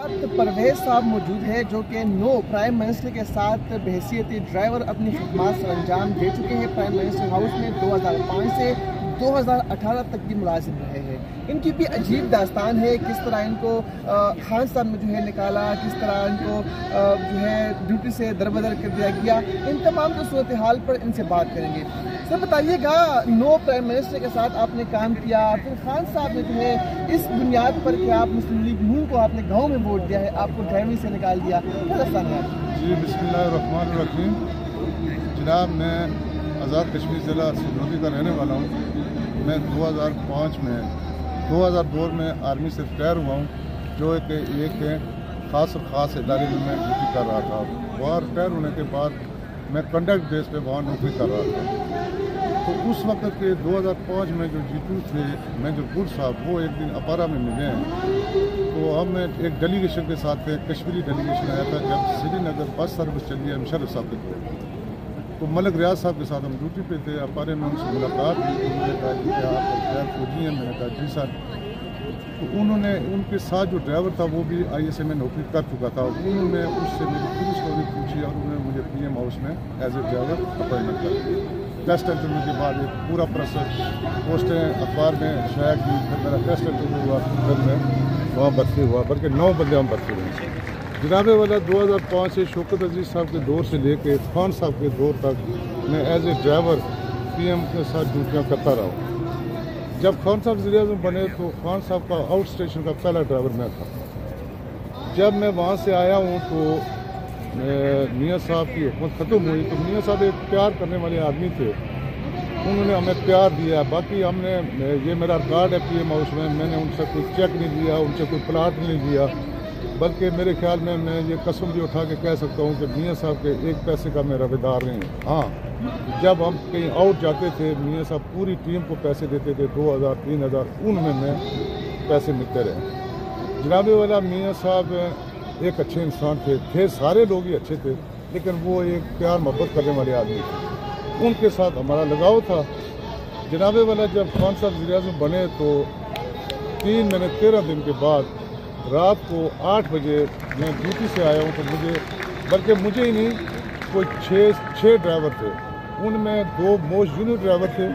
ساتھ پرویز صاحب موجود ہے جو کہ پرائم منسٹر کے ساتھ بحیثیت ڈرائیور اپنی خدمات سر انجام دے چکے ہیں۔ پرائم منسٹر ہاؤس میں 2005 سے 2018 تک بھی ملازم رہے ہیں۔ ان کی بھی عجیب داستان ہے، کس طرح ان کو خان صاحب نے جو ہے نکالا، کس طرح ان کو جو ہے ڈیوٹی سے دربدر کر دیا گیا۔ ان تمام جو صورتحال پر ان سے بات کریں گے۔ سر بتائیے گا، پرائم منسٹر کے ساتھ آپ نے کام کیا، پھر خان صاحب نے جو ہے اس بنیاد پر کہ آپ مسلم لیگ نون کو آپ نے گاؤں میں ووٹ دیا ہے، آپ کو ڈرائیوری سے نکال دیا، کیا داستان ہے؟ جی بسم اللہ الرحمن الرحیم۔ جناب میں آزاد کشمیر ضلع سدھوتی کا رہنے والا ہوں۔ میں 2002 میں آرمی سے ریٹائر ہوا ہوں، جو ایک خاص ادارے میں ڈیوٹی کر رہا تھا۔ وہاں ریٹائر ہونے کے بعد میں کنڈکٹ بیس پہ وہاں نوکری کر رہا تھا۔ تو اس وقت کے 2005 میں جو جیتو تھے میجر گل صاحب، وہ ایک دن اپارا میں ملے ہیں۔ تو ہم ایک ڈیلیگیشن کے ساتھ تھے، کشمیری ڈیلیگیشن آیا تھا جب سری نگر بس سروس چلی ہے مشرف صاحب کے طور۔ تو ملک ریاض صاحب کے ساتھ ہم ڈیوٹی پہ تھے، اپارے میں ان سے ملاقات ہوئی۔ انہوں نے کہا کہ کیا آپ ریٹائر فوجی ہیں؟ میں نے کہا جی سر۔ تو انہوں نے ان کے ساتھ جو ڈرائیور تھا وہ بھی ISA میں نوکری کر چکا تھا۔ انہوں نے اس سے میری پوری اسٹوری پوچھی اور انہوں نے مجھے PM ہاؤس میں ایز اے ڈرائیور اپوائنٹمنٹ کر دی۔ ٹیسٹ انٹرویو کے بعد ایک پورا پروسیس پوسٹیں اخبار میں شائع کی، پھر میرا ٹیسٹ انٹرویو ہوا، پھر میں وہاں بھرتی ہوا، بلکہ 9 بندے ہم بھرتی ہوئے۔ جناب والا 2005 سے شوکت عزیز صاحب کے دور سے لے کے خان صاحب کے دور تک میں ایز اے ڈرائیور PM کے ساتھ ڈیوٹیاں کرتا رہا ہوں۔ جب خان صاحب وزیر اعظم بنے تو خان صاحب کا آؤٹ اسٹیشن کا پہلا ڈرائیور میں تھا۔ جب میں وہاں سے آیا ہوں تو میاں صاحب کی حکومت ختم ہوئی، تو میاں صاحب ایک پیار کرنے والے آدمی تھے، انہوں نے ہمیں پیار دیا۔ باقی ہم نے، یہ میرا ریکارڈ ہے PM ہاؤس میں نے ان سے کوئی چیک نہیں لیا، ان سے کوئی پلاٹ نہیں لیا، بلکہ میرے خیال میں یہ قسم بھی اٹھا کے کہہ سکتا ہوں کہ میاں صاحب کے ایک پیسے کا میں رویدار نہیں ہوں۔ ہاں، جب ہم کہیں آؤٹ جاتے تھے میاں صاحب پوری ٹیم کو پیسے دیتے تھے، 2000 3000، ان میں پیسے ملتے رہے۔ جناب والا میاں صاحب ایک اچھے انسان تھے، سارے لوگ ہی اچھے تھے، لیکن وہ ایک پیار محبت کرنے والے آدمی تھے، ان کے ساتھ ہمارا لگاؤ تھا۔ جناب والا جب خان صاحب وزیر اعظم بنے تو 3 مہینے 13 دن کے بعد رات کو 8 بجے میں ڈیوٹی سے آیا ہوں، تو مجھے ہی نہیں، کوئی 6 ڈرائیور تھے، ان میں 2 موسٹ جونیئر ڈرائیور تھے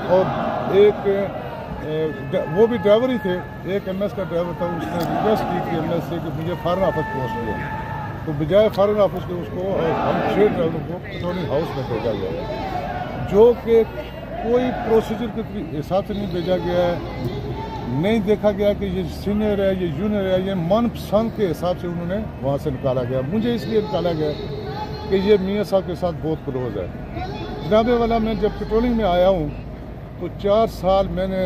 اور ایک وہ بھی ڈرائیور ہی تھے، ایک MS کا ڈرائیور تھا۔ اس نے ریکویسٹ کی کہ MS سے کہ مجھے فارن آفس پہنچ گیا، تو بجائے فارن آفس کے اس کو ہم 6 ڈرائیوروں کو پٹرولنگ ہاؤس میں بھیجا گیا، جو کہ کوئی پروسیجر کے حساب سے نہیں بھیجا گیا ہے، نہیں دیکھا گیا کہ یہ سینئر ہے، یہ جونیئر ہے، یہ من پسند کے حساب سے انہوں نے وہاں سے نکالا گیا۔ مجھے اس لیے نکالا گیا کہ یہ میاں صاحب کے ساتھ بہت کلوز ہے۔ جناب والا میں جب پیٹرولنگ میں آیا ہوں تو 4 سال میں نے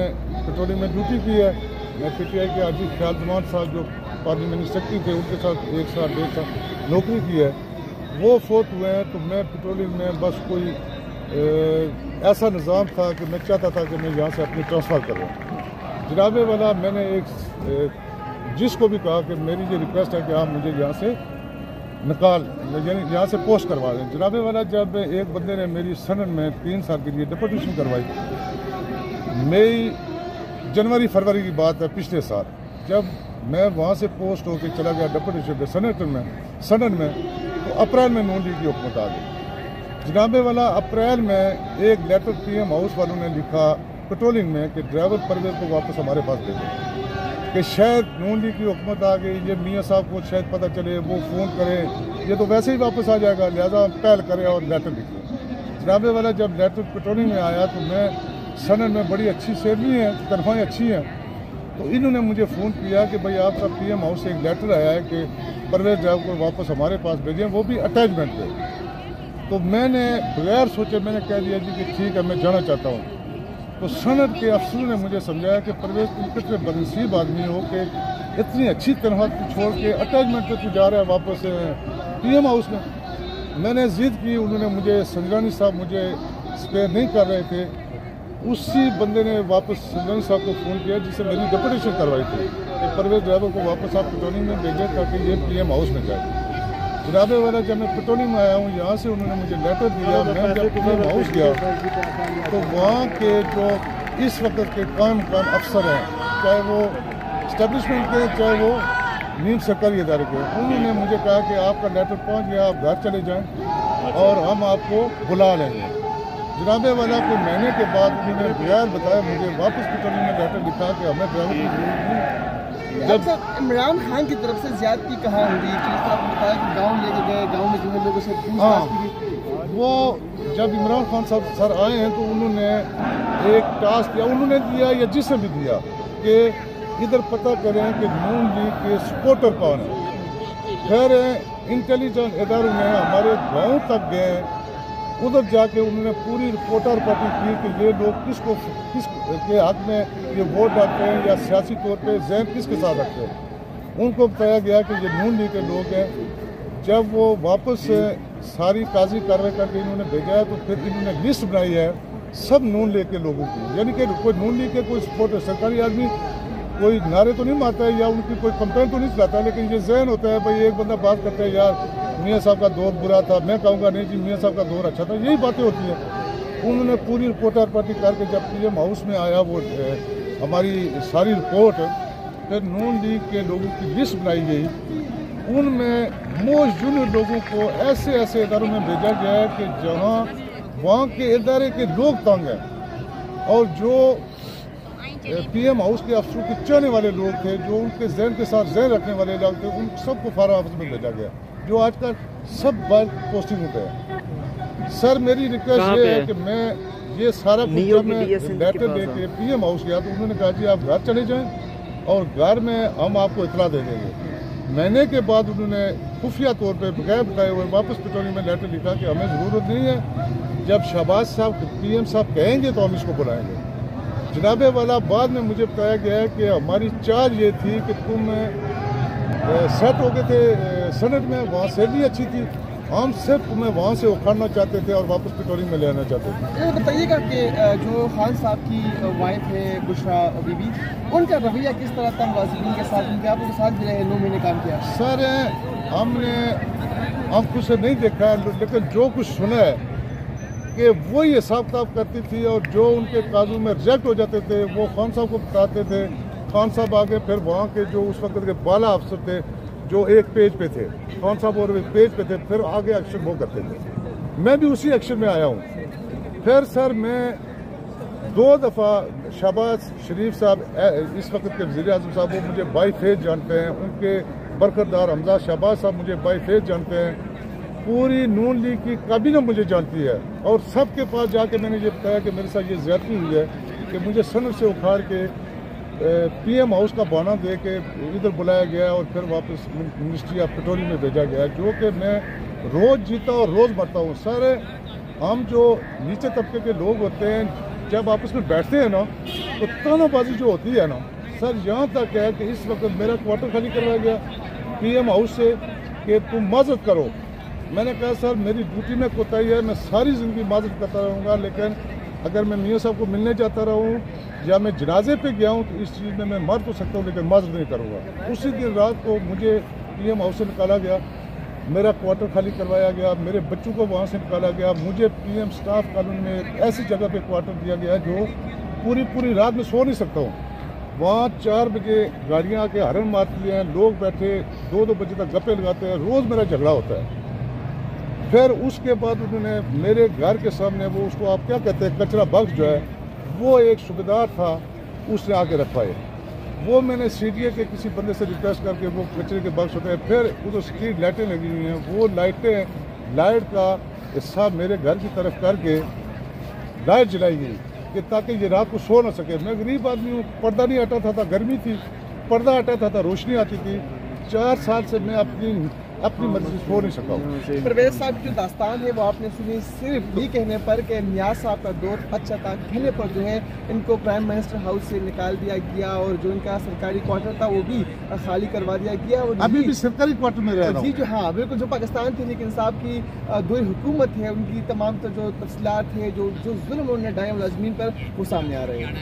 پیٹرولنگ میں ڈیوٹی کی ہے۔ میں PTI کے عاجز خیال زمان صاحب جو پارلیمنٹ سیکرٹری تھے، ان کے ساتھ 1 سال 1.5 سال نوکری کی ہے، وہ فوت ہوئے ہیں۔ تو میں پیٹرولنگ میں بس کوئی ایسا نظام تھا کہ میں چاہتا تھا کہ میں یہاں سے اپنی ٹرانسفر کروں۔ جناب والا میں نے جس کو بھی کہا کہ میری یہ ریکویسٹ ہے کہ آپ مجھے یہاں سے یعنی یہاں سے پوسٹ کروا دیں۔ جناب والا جب ایک بندے نے میری سنن میں 3 سال کے لیے ڈپوٹیشن کروائی، جنوری فروری کی بات ہے پچھلے سال، جب میں وہاں سے پوسٹ ہو کے چلا گیا ڈپوٹیشن پہ سنن میں، تو اپریل میں نون لیگ کی حکومت آ گئی۔ جناب والا اپریل میں ایک لیٹر PM ہاؤس والوں نے لکھا پیٹرولنگ میں کہ ڈرائیور پرویز کو واپس ہمارے پاس بھیجیں، کہ شاید نون لیگ کی حکومت آ گئی، یہ میاں صاحب کو شاید پتہ چلے، وہ فون کرے، یہ تو ویسے ہی واپس آ جائے گا، لہٰذا پہل کرے اور لیٹر لکھیں۔ جناب والا جب لیٹر پیٹرولنگ میں آیا تو میں سنن میں بڑی اچھی سیلری ہیں، تنخواہیں اچھی ہیں، تو انہوں نے مجھے فون کیا کہ بھائی آپ کا PM ہاؤس سے ایک لیٹر آیا ہے کہ پرویز ڈرائیور کو واپس ہمارے پاس بھیجیں، وہ بھی اٹیچمنٹ پہ۔ تو میں نے بغیر سوچے میں نے کہہ دیا جی کہ ٹھیک ہے، میں جانا چاہتا ہوں۔ تو سند کے افسروں نے مجھے سمجھایا کہ پرویز تم کتنے بدنصیب آدمی ہو کہ اتنی اچھی تنخواہ چھوڑ کے اٹیچمنٹ پہ تو جا رہا ہے واپس PM ہاؤس میں۔ میں نے ضد کی، انہوں نے مجھے سنجرانی صاحب مجھے اسپیئر نہیں کر رہے تھے، اسی بندے نے واپس سنجرانی صاحب کو فون کیا جس سے میری ڈپوٹیشن کروائی تھی کہ پرویز ڈرائیور کو واپس آپ پیٹرولنگ میں بھیجیں تاکہ یہ PM ہاؤس میں جائے۔ جناب والا جب میں پیٹرولنگ میں آیا ہوں، یہاں سے انہوں نے مجھے لیٹر دیا، میں جب PM ہاؤس گیا تو وہاں کے جو اس وقت کے قائم افسر ہیں، چاہے وہ اسٹیبلشمنٹ کے، چاہے وہ نیم سرکاری ادارے کو، انہوں نے مجھے کہا کہ آپ کا لیٹر پہنچ گیا، آپ گھر چلے جائیں اور ہم آپ کو بلا لیں گے۔ جناب والا کوئی مہینے کے بعد انہوں نے بغیر بتایا مجھے واپس پٹوری میں لیٹر لکھا کہ ہمیں ڈرائیور کی ضرورت نہیں۔ جب عمران خان کی طرف سے زیادتی کہاں ہوئی کہ جس طرح آپ نے بتایا کہ گاؤں لے کے گئے، گاؤں میں جو ہے لوگوں سے پوچھ تاچھ کی، وہ جب عمران خان صاحب سر آئے ہیں تو انہوں نے ایک ٹاسک دیا، انہوں نے دیا یا جس نے بھی دیا کہ ادھر پتہ کریں کہ نون لیگ کے سپورٹر کون ہیں۔ پھر انٹیلیجنس اداروں نے ہمارے گاؤں تک گئے، ادھر جا کے انہوں نے پوری رپورٹر پارٹی کی کہ یہ لوگ کس کے حق میں یہ ووٹ ڈالتے ہیں یا سیاسی طور پہ ذہن کس کے ساتھ رکھتے ہیں۔ ان کو بتایا گیا کہ یہ نون لیگ کے لوگ ہیں۔ جب وہ واپس ساری قاضی کارروائی کر کے انہوں نے بھیجا ہے تو پھر انہوں نے لسٹ بنائی ہے سب نون لیگ کے لوگوں کی، یعنی کہ کوئی نون لیگ کے کوئی سپورٹر سرکاری آدمی کوئی نعرے تو نہیں مارتا ہے یا ان کی کوئی کمپلین تو نہیں چلاتا ہے، لیکن یہ ذہن ہوتا ہے بھائی ایک بندہ بات کرتا ہے یار میاں صاحب کا دور برا تھا، میں کہوں گا نہیں جی میاں صاحب کا دور اچھا تھا، یہی باتیں ہوتی ہیں۔ انہوں نے پوری رپورٹر پارٹی کر کے جب پی ایم ہاؤس میں آیا وہ ہماری ساری رپورٹ، پھر نون لیگ کے لوگوں کی لسٹ بنائی گئی، ان میں موسٹ جونیئر لوگوں کو ایسے ایسے اداروں میں بھیجا گیا ہے کہ جہاں وہاں کے ادارے کے لوگ تنگ ہیں، اور جو پی ایم ہاؤس کے افسروں کے چاہنے والے لوگ تھے، جو ان کے ذہن کے ساتھ ذہن رکھنے والے لوگ تھے، ان سب کو فارغ آفس میں بھیجا گیا، جو آج کل سب بار پوسٹنگ ہوتے ہیں۔ سر میری ریکویسٹ یہ ہے کہ میں یہ سارا کچھ جب میں لیٹر لے کے پی ایم ہاؤس گیا تو انہوں نے کہا جی آپ گھر چلے جائیں اور گھر میں ہم آپ کو اطلاع دے دیں گے۔ مہینے کے بعد انہوں نے خفیہ طور پہ بغیر بتائے ہوئے واپس پٹوری میں لیٹر لکھا کہ ہمیں ضرورت نہیں ہے، جب شہباز صاحب پی ایم صاحب کہیں گے تو ہم اس کو بلائیں گے۔ جناب والا بعد میں مجھے بتایا گیا ہے کہ ہماری چارج یہ تھی کہ تم سیٹ ہو گئے تھے سینٹ میں، وہاں سیلری اچھی تھی، ہم صرف تمہیں وہاں سے اکھاڑنا چاہتے تھے اور واپس پٹوری میں لے آنا چاہتے تھے۔ یہ بتائیے گا کہ جو خان صاحب کی وائف ہے بشرا بی بی، ان کا رویہ کس طرح تھا ملازمین کے ساتھ؟ ان کے آپ کے ساتھ بھی رہے، 9 مہینے کام کیا؟ سر ہم نے آنکھوں سے نہیں دیکھا لیکن جو کچھ سنا ہے کہ وہی حساب کتاب کرتی تھی، اور جو ان کے کاغذوں میں ریجیکٹ ہو جاتے تھے وہ خان صاحب کو بتاتے تھے، خان صاحب آگے پھر وہاں کے جو اس وقت کے بالا افسر تھے جو ایک پیج پہ تھے، خان صاحب اور ایک پیج پہ تھے، پھر آگے ایکشن وہ کرتے تھے۔ میں بھی اسی ایکشن میں آیا ہوں۔ پھر سر میں 2 دفعہ شہباز شریف صاحب اس وقت کے وزیر اعظم صاحب وہ مجھے بائی فیس جانتے ہیں، ان کے برخردار حمزہ شہباز صاحب مجھے بائی فیس جانتے ہیں، پوری نون لیگ کی کابینہ مجھے جانتی ہے، اور سب کے پاس جا کے میں نے یہ بتایا کہ میرے ساتھ یہ زیادتی ہوئی ہے کہ مجھے سنٹ سے اکھاڑ کے پی ایم ہاؤس کا بہانہ دے کے ادھر بلایا گیا اور پھر واپس منسٹری آف پٹوری میں بھیجا گیا، جو کہ میں روز جیتا اور روز مرتا ہوں۔ سر ہم جو نیچے طبقے کے لوگ ہوتے ہیں جب آپس میں بیٹھتے ہیں نا تو تانا بازی جو ہوتی ہے نا سر، یہاں تک ہے کہ اس وقت میرا کوارٹر خالی کروایا گیا پی ایم ہاؤس سے کہ تم معذرت کرو۔ میں نے کہا سر میری ڈیوٹی میں کوتاہی ہے، میں ساری زندگی معذرت کرتا رہوں گا، لیکن اگر میں میاں صاحب کو ملنے جاتا رہوں یا میں جنازے پہ گیا ہوں تو اس چیز میں مر تو سکتا ہوں لیکن معذرت نہیں کروں گا۔ اسی دن رات کو مجھے پی ایم ہاؤس سے نکالا گیا، میرا کوارٹر خالی کروایا گیا، میرے بچوں کو وہاں سے نکالا گیا، مجھے پی ایم سٹاف کالونی میں ایک ایسی جگہ پہ کوارٹر دیا گیا جو پوری رات میں سو نہیں سکتا ہوں۔ وہاں 4 بجے گاڑیاں آ کے ہارن مارتی ہیں، لوگ بیٹھے 2 بجے تک گپے لگاتے ہیں، روز میرا جھگڑا ہوتا ہے۔ پھر اس کے بعد انہوں نے میرے گھر کے سامنے وہ اس کو آپ کیا کہتے ہیں کچرا باکس جو ہے وہ ایک صوبیدار تھا اس نے آ کے رکھوائے، وہ میں نے سی ڈی اے کے کسی بندے سے ریکویسٹ کر کے وہ کچرے کے باکس ہوتے ہیں، پھر ادھر اسٹریٹ لائٹیں لگی ہوئی ہیں، وہ لائٹ کا حصہ میرے گھر کی طرف کر کے لائٹ جلائی گئی کہ تاکہ یہ رات کو سو نہ سکے۔ میں غریب آدمی ہوں، پردہ نہیں ہٹاتا تھا، گرمی تھی، پردہ ہٹاتا تھا روشنی آتی تھی، 4 سال سے میں اپنی مرضی سے سو نہیں سکا ہوں۔ پرویز صاحب کی جو داستان ہے وہ آپ نے سنی صرف یہ کہنے پر کہ نیاز صاحب کا دور اچھا تھا، کہنے پر جو ہے ان کو پرائم منسٹر ہاؤس سے نکال دیا گیا اور جو ان کا سرکاری کوارٹر تھا وہ بھی خالی کروا دیا گیا۔ اور ابھی بھی سرکاری کوارٹر میں رہ رہا ہوں جی جو ہاں بالکل، جو پاکستان تحریک انصاف کی دور حکومت ہے ان کی تمام جو تفصیلات ہے جو ظلم انہوں نے ڈھائے ملازمین پر وہ سامنے آ رہے ہیں۔